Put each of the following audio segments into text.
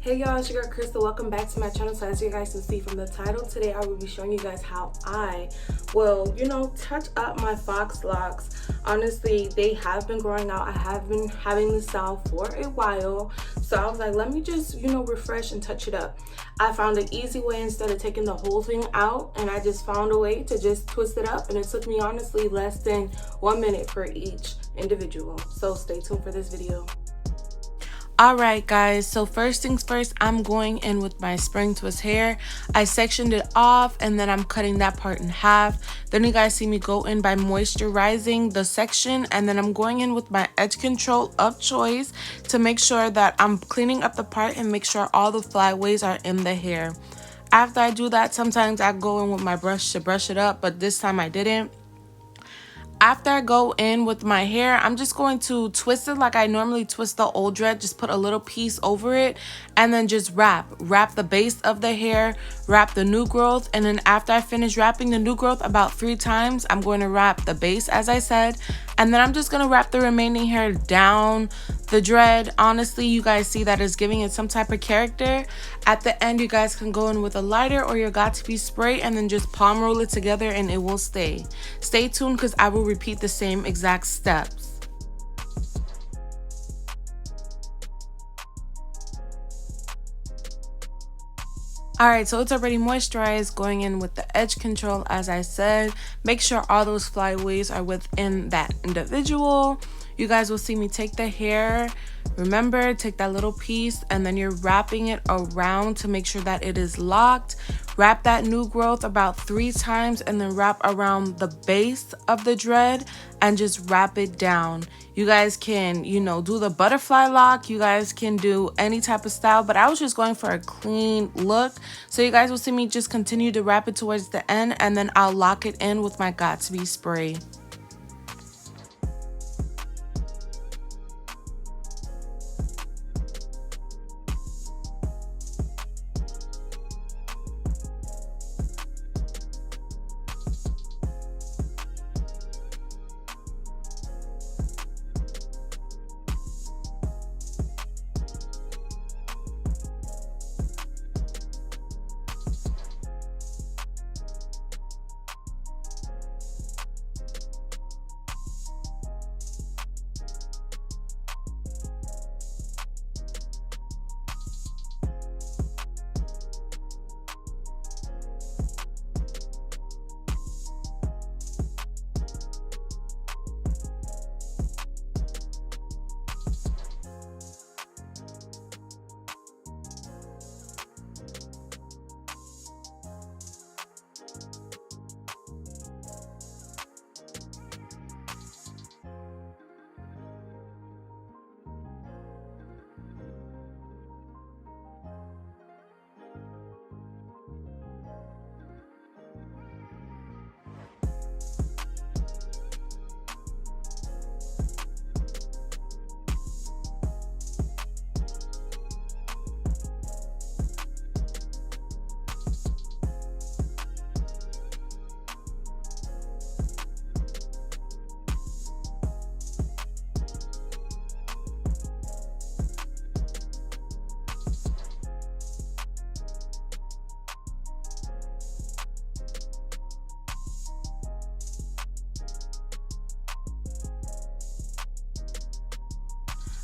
Hey y'all, it's your girl Crystal. Welcome back to my channel. So as you guys can see from the title, today I will be showing you guys how I will, touch up my Faux Locs. Honestly, they have been growing out. I have been having this style for a while. So I was like, let me just, refresh and touch it up. I found an easy way instead of taking the whole thing out, and I just found a way to just twist it up, and it took me honestly less than 1 minute for each individual. So stay tuned for this video. Alright guys, so first things first, I'm going in with my spring twist hair. I sectioned it off and then I'm cutting that part in half. Then you guys see me go in by moisturizing the section, and then I'm going in with my edge control of choice to make sure that I'm cleaning up the part and make sure all the flyaways are in the hair. After I do that, sometimes I go in with my brush to brush it up, but this time I didn't. After I go in with my hair, I'm just going to twist it like I normally twist the old dread. Just put a little piece over it and then just wrap the base of the hair, wrap the new growth, and then after I finish wrapping the new growth about 3 times, I'm going to wrap the base as I said, and then I'm just going to wrap the remaining hair down the dread. Honestly, you guys see that it's giving it some type of character. At the end, you guys can go in with a lighter or your got-to-be spray and then just palm roll it together and it will stay. Stay tuned because I will repeat the same exact steps. Alright, so it's already moisturized. Going in with the edge control as I said. Make sure all those flyaways are within that individual. You guys will see me take the hair. Remember, take that little piece and then you're wrapping it around to make sure that it is locked. Wrap that new growth about 3 times and then wrap around the base of the dread and just wrap it down. You guys can, do the butterfly lock. You guys can do any type of style, but I was just going for a clean look. So you guys will see me just continue to wrap it towards the end and then I'll lock it in with my got-to-be spray.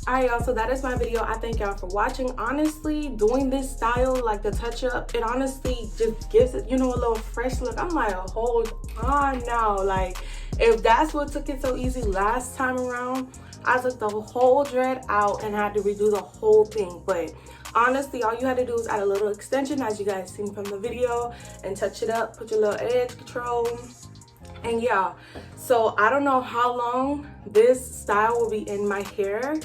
Alright y'all, so that is my video. I thank y'all for watching. Honestly, doing this style, like the touch up, it honestly just gives it, a little fresh look. I'm like, hold on now. Like, if that's what took it so easy last time around, I took the whole dread out and had to redo the whole thing. But honestly, all you had to do is add a little extension, as you guys seen from the video, and touch it up, put your little edge control. And yeah, so I don't know how long this style will be in my hair,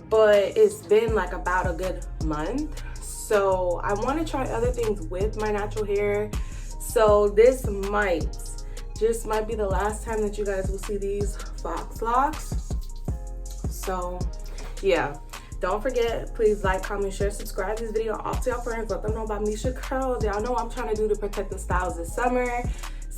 but it's been like about a good month. So I want to try other things with my natural hair. So this might be the last time that you guys will see these Faux Locs. So yeah, don't forget, please like, comment, share, subscribe this video off to your friends. Let them know about Mesha Curlz. Y'all know what I'm trying to do to protect the styles this summer.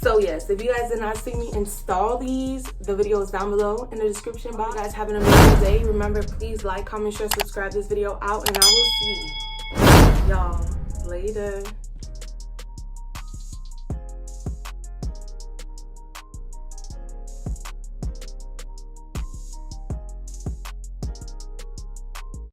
So yes, if you guys did not see me install these, the video is down below in the description box. You guys have an amazing day. Remember, please like, comment, share, subscribe this video out, and I will see you y'all. Later.